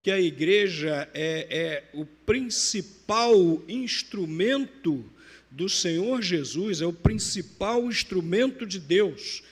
que a igreja é o principal instrumento do Senhor Jesus, é o principal instrumento de Deus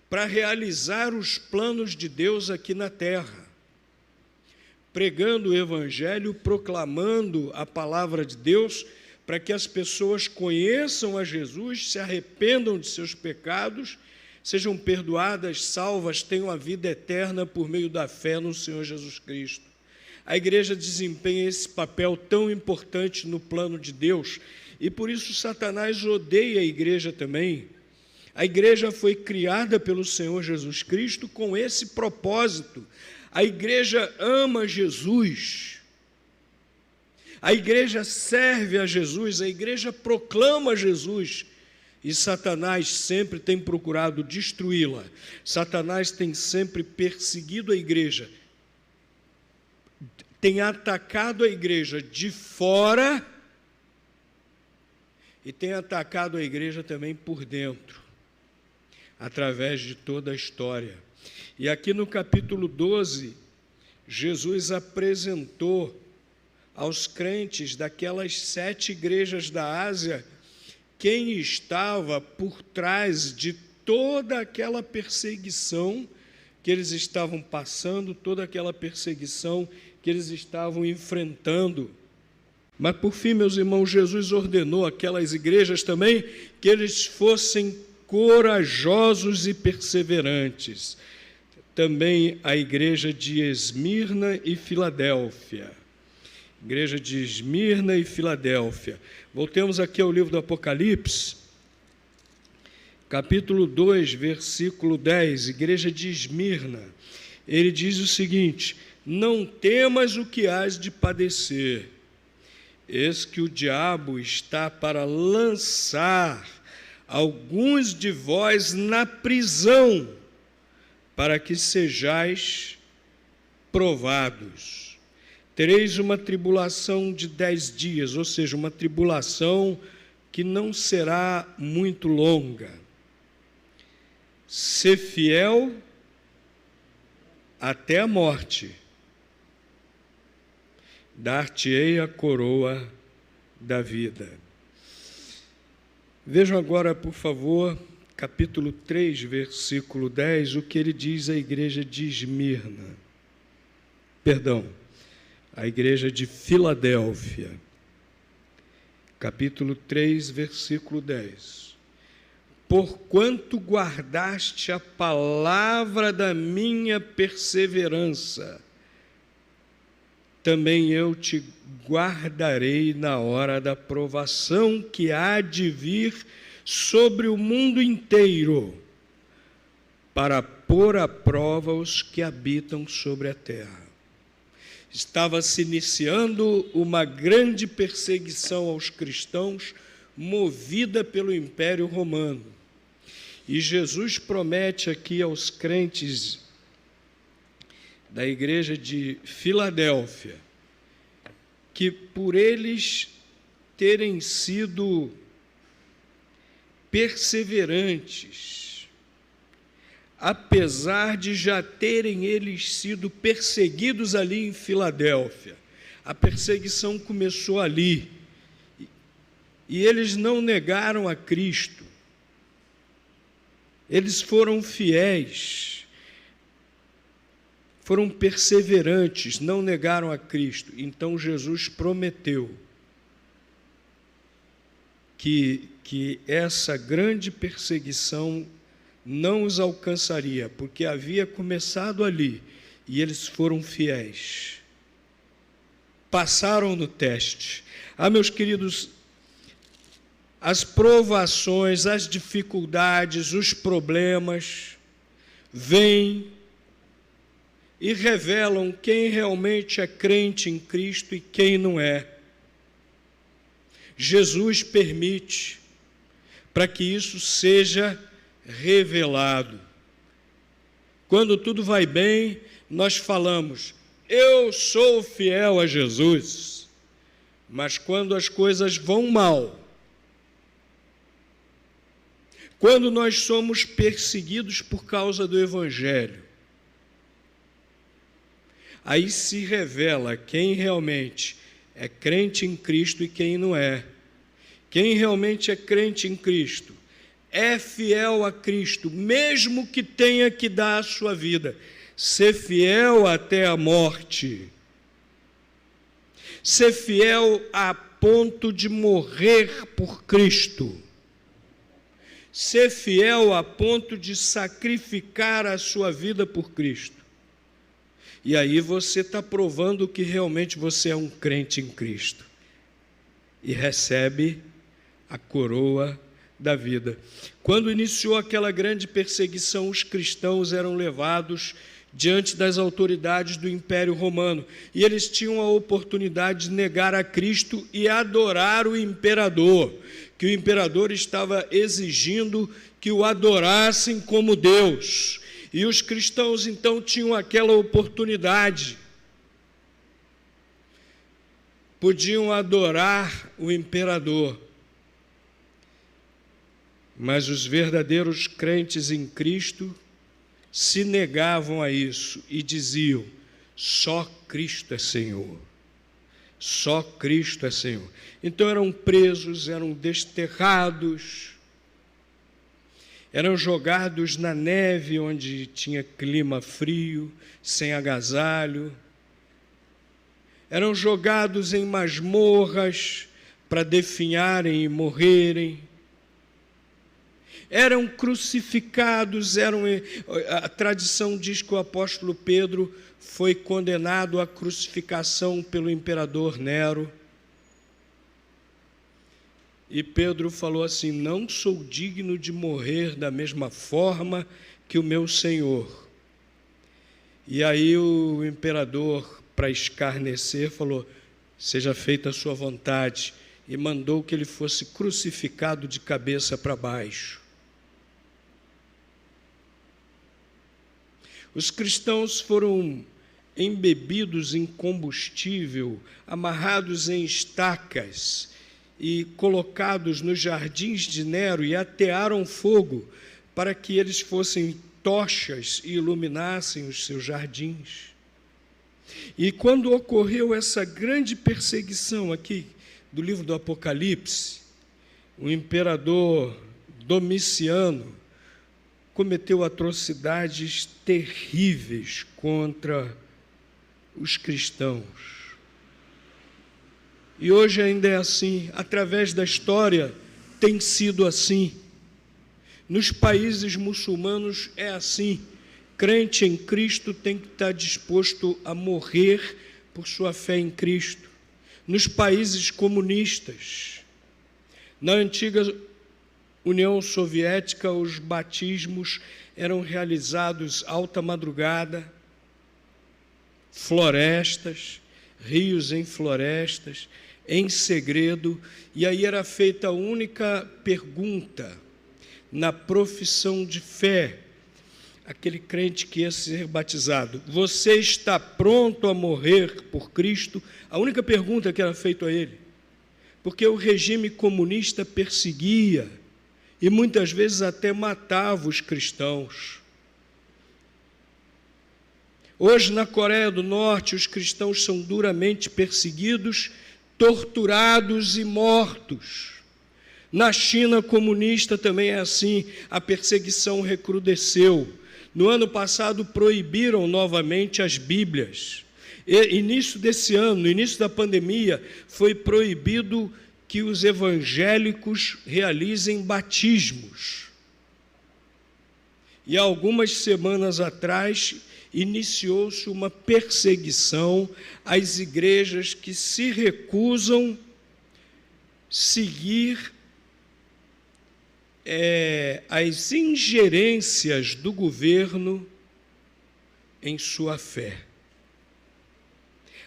para realizar os planos de Deus aqui na terra, pregando o Evangelho, proclamando a palavra de Deus, para que as pessoas conheçam a Jesus, se arrependam de seus pecados, sejam perdoadas, salvas, tenham a vida eterna por meio da fé no Senhor Jesus Cristo. A igreja desempenha esse papel tão importante no plano de Deus, e por isso Satanás odeia a igreja também. A igreja foi criada pelo Senhor Jesus Cristo com esse propósito. A igreja ama Jesus. A igreja serve a Jesus, a igreja proclama Jesus. E Satanás sempre tem procurado destruí-la. Satanás tem sempre perseguido a igreja, tem atacado a igreja de fora e tem atacado a igreja também por dentro, através de toda a história. E aqui no capítulo 12, Jesus apresentou aos crentes daquelas 7 igrejas da Ásia quem estava por trás de toda aquela perseguição que eles estavam passando, toda aquela perseguição que eles estavam enfrentando. Mas, por fim, meus irmãos, Jesus ordenou àquelas igrejas também que eles fossem corajosos e perseverantes. Também a igreja de Esmirna e Filadélfia. Igreja de Esmirna e Filadélfia. Voltemos aqui ao livro do Apocalipse, capítulo 2, versículo 10, igreja de Esmirna. Ele diz o seguinte: não temas o que hás de padecer, eis que o diabo está para lançar alguns de vós na prisão, para que sejais provados. Tereis uma tribulação de 10 dias, ou seja, uma tribulação que não será muito longa. Ser fiel até a morte, dar-te-ei a coroa da vida. Vejam agora, por favor, capítulo 3, versículo 10, o que ele diz à igreja de Esmirna. A igreja de Filadélfia. Capítulo 3, versículo 10. Porquanto guardaste a palavra da minha perseverança, também eu te guardarei na hora da provação que há de vir sobre o mundo inteiro, para pôr à prova os que habitam sobre a terra. Estava se iniciando uma grande perseguição aos cristãos, movida pelo Império Romano. E Jesus promete aqui aos crentes da igreja de Filadélfia que, por eles terem sido perseverantes, apesar de já terem eles sido perseguidos ali em Filadélfia, a perseguição começou ali, e eles não negaram a Cristo, eles foram fiéis, foram perseverantes, não negaram a Cristo. Então Jesus prometeu que essa grande perseguição não os alcançaria, porque havia começado ali, e eles foram fiéis. Passaram no teste. Meus queridos, as provações, as dificuldades, os problemas vêm e revelam quem realmente é crente em Cristo e quem não é. Jesus permite para que isso seja revelado. Quando tudo vai bem, nós falamos: eu sou fiel a Jesus. Mas quando as coisas vão mal, quando nós somos perseguidos por causa do Evangelho, aí se revela quem realmente é crente em Cristo e quem não é. Quem realmente é crente em Cristo é fiel a Cristo, mesmo que tenha que dar a sua vida, ser fiel até a morte, ser fiel a ponto de morrer por Cristo, ser fiel a ponto de sacrificar a sua vida por Cristo. E aí você está provando que realmente você é um crente em Cristo e recebe a coroa da vida. Quando iniciou aquela grande perseguição, os cristãos eram levados diante das autoridades do Império Romano, e eles tinham a oportunidade de negar a Cristo e adorar o imperador, que o imperador estava exigindo que o adorassem como Deus. E os cristãos, então, tinham aquela oportunidade. Podiam adorar o imperador. Mas os verdadeiros crentes em Cristo se negavam a isso e diziam: só Cristo é Senhor. Só Cristo é Senhor. Então eram presos, eram desterrados, eram jogados na neve onde tinha clima frio, sem agasalho, eram jogados em masmorras para definharem e morrerem, eram crucificados, a tradição diz que o apóstolo Pedro foi condenado à crucificação pelo imperador Nero. E Pedro falou assim: não sou digno de morrer da mesma forma que o meu Senhor. E aí o imperador, para escarnecer, falou: seja feita a sua vontade, e mandou que ele fosse crucificado de cabeça para baixo. Os cristãos foram embebidos em combustível, amarrados em estacas e colocados nos jardins de Nero, e atearam fogo para que eles fossem tochas e iluminassem os seus jardins. E quando ocorreu essa grande perseguição aqui do livro do Apocalipse, o imperador Domiciano cometeu atrocidades terríveis contra os cristãos. E hoje ainda é assim, através da história tem sido assim. Nos países muçulmanos é assim. Crente em Cristo tem que estar disposto a morrer por sua fé em Cristo. Nos países comunistas, na antiga União Soviética, os batismos eram realizados alta madrugada, florestas, rios em florestas, em segredo, e aí era feita a única pergunta na profissão de fé, aquele crente que ia ser batizado: você está pronto a morrer por Cristo? A única pergunta que era feita a ele, porque o regime comunista perseguia e muitas vezes até matava os cristãos. Hoje, na Coreia do Norte, os cristãos são duramente perseguidos, torturados e mortos. Na China comunista também é assim, a perseguição recrudesceu. No ano passado, proibiram novamente as Bíblias. Início desse ano, no início da pandemia, foi proibido que os evangélicos realizem batismos. E há algumas semanas atrás, iniciou-se uma perseguição às igrejas que se recusam seguir as ingerências do governo em sua fé.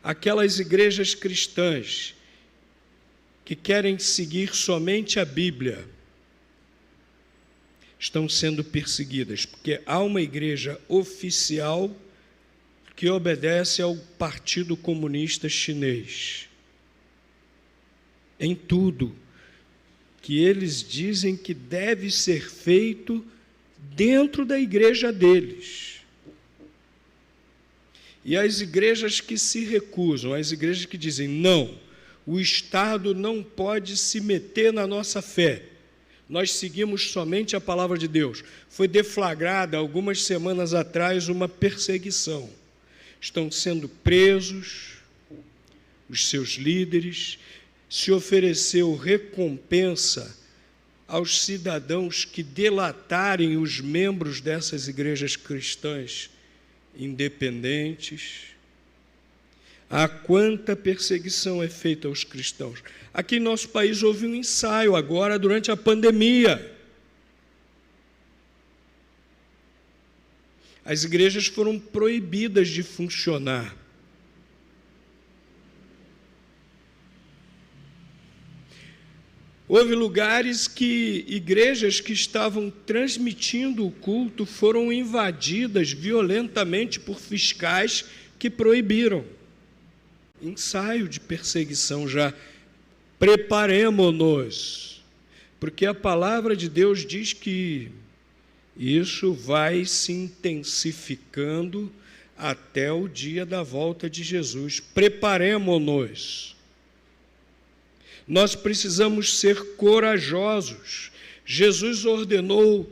Aquelas igrejas cristãs que querem seguir somente a Bíblia estão sendo perseguidas, porque há uma igreja oficial que obedece ao Partido Comunista Chinês em tudo que eles dizem que deve ser feito dentro da igreja deles. E as igrejas que se recusam, as igrejas que dizem, não, o Estado não pode se meter na nossa fé, nós seguimos somente a palavra de Deus. Foi deflagrada, algumas semanas atrás, uma perseguição. Estão sendo presos os seus líderes, se ofereceu recompensa aos cidadãos que delatarem os membros dessas igrejas cristãs independentes. Há quanta perseguição é feita aos cristãos. Aqui em nosso país houve um ensaio agora durante a pandemia. As igrejas foram proibidas de funcionar. Houve lugares que igrejas que estavam transmitindo o culto foram invadidas violentamente por fiscais que proibiram. Ensaio de perseguição já. Preparemo-nos, porque a palavra de Deus diz que isso vai se intensificando até o dia da volta de Jesus. Preparemo-nos. Nós precisamos ser corajosos. Jesus ordenou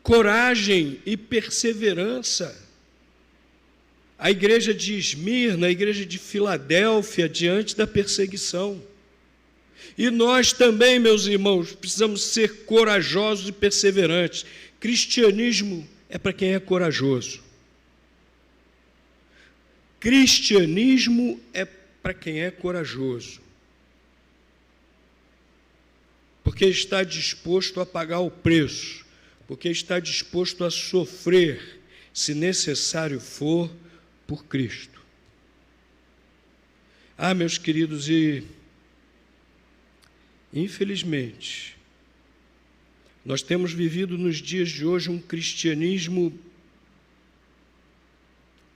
coragem e perseverança. A igreja de Esmirna, a igreja de Filadélfia, diante da perseguição. E nós também, meus irmãos, precisamos ser corajosos e perseverantes. Cristianismo é para quem é corajoso. Cristianismo é para quem é corajoso. Porque está disposto a pagar o preço, porque está disposto a sofrer, se necessário for, por Cristo. Meus queridos, e infelizmente, nós temos vivido nos dias de hoje um cristianismo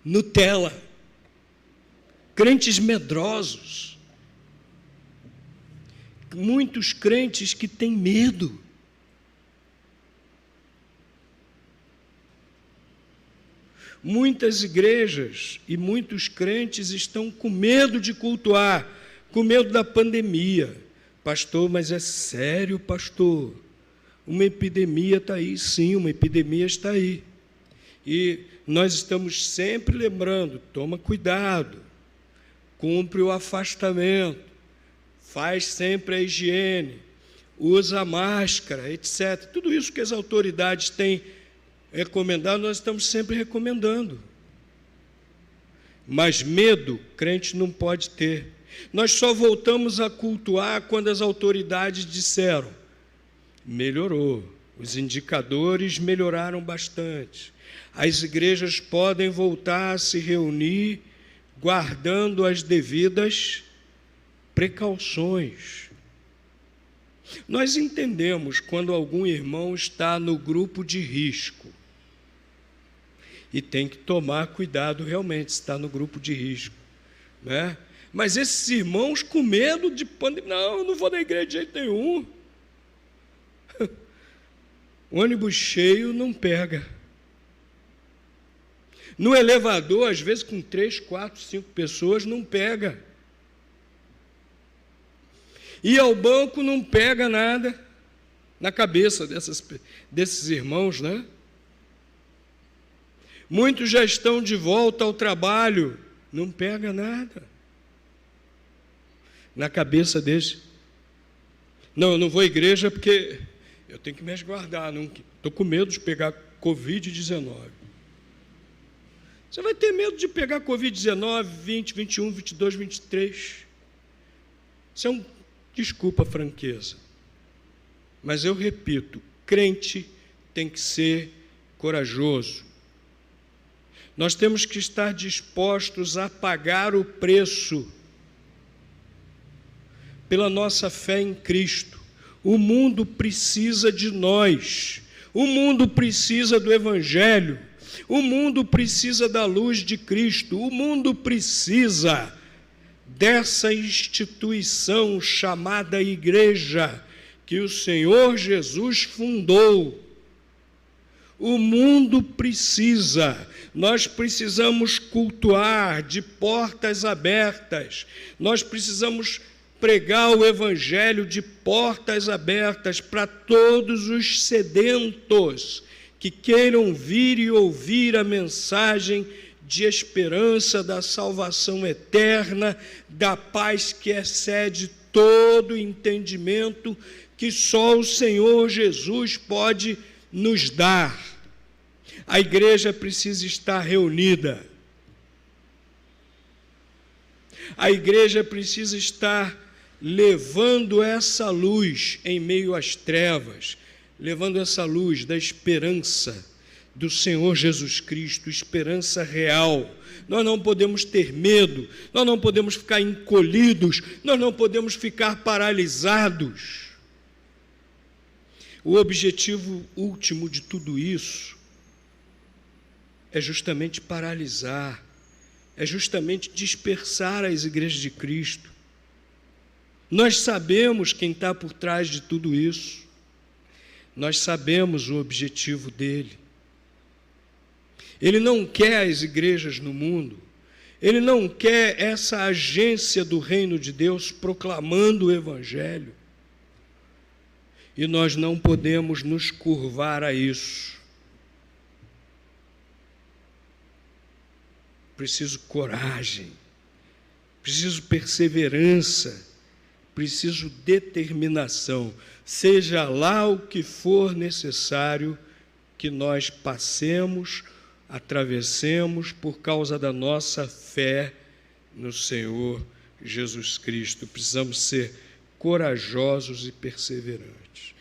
Nutella, crentes medrosos, muitos crentes que têm medo. Muitas igrejas e muitos crentes estão com medo de cultuar, com medo da pandemia. Pastor, mas é sério, pastor? Uma epidemia está aí, sim, uma epidemia está aí. E nós estamos sempre lembrando, toma cuidado, cumpre o afastamento, faz sempre a higiene, usa a máscara, etc. Tudo isso que as autoridades têm recomendado, nós estamos sempre recomendando. Mas medo, crente não pode ter. Nós só voltamos a cultuar quando as autoridades disseram, melhorou, os indicadores melhoraram bastante. As igrejas podem voltar a se reunir, guardando as devidas precauções. Nós entendemos quando algum irmão está no grupo de risco. E tem que tomar cuidado realmente, está no grupo de risco, né? Mas esses irmãos com medo de pandemia, não, eu não vou na igreja de jeito nenhum. O ônibus cheio não pega. No elevador, às vezes com 3, 4, 5 pessoas, não pega. E ao banco não pega nada na cabeça desses irmãos, né? Muitos já estão de volta ao trabalho, não pega nada na cabeça deles. Não, eu não vou à igreja porque eu tenho que me resguardar, estou com medo de pegar Covid-19. Você vai ter medo de pegar Covid-19, 20, 21, 22, 23. Isso é desculpa a franqueza. Mas eu repito, crente tem que ser corajoso. Nós temos que estar dispostos a pagar o preço pela nossa fé em Cristo. O mundo precisa de nós. O mundo precisa do Evangelho. O mundo precisa da luz de Cristo. O mundo precisa dessa instituição chamada igreja que o Senhor Jesus fundou. O mundo precisa. Nós precisamos cultuar de portas abertas. Nós precisamos pregar o evangelho de portas abertas para todos os sedentos que queiram vir e ouvir a mensagem de esperança, da salvação eterna, da paz que excede todo entendimento, que só o Senhor Jesus pode nos dar. A igreja precisa estar reunida. A igreja precisa estar levando essa luz em meio às trevas, levando essa luz da esperança do Senhor Jesus Cristo, esperança real. Nós não podemos ter medo, nós não podemos ficar encolhidos, nós não podemos ficar paralisados. O objetivo último de tudo isso é justamente paralisar, é justamente dispersar as igrejas de Cristo. Nós sabemos quem está por trás de tudo isso, nós sabemos o objetivo dele. Ele não quer as igrejas no mundo, ele não quer essa agência do reino de Deus proclamando o evangelho. E nós não podemos nos curvar a isso. Preciso coragem, preciso perseverança, preciso determinação, seja lá o que for necessário que nós passemos, atravessemos por causa da nossa fé no Senhor Jesus Cristo. Precisamos ser corajosos e perseverantes.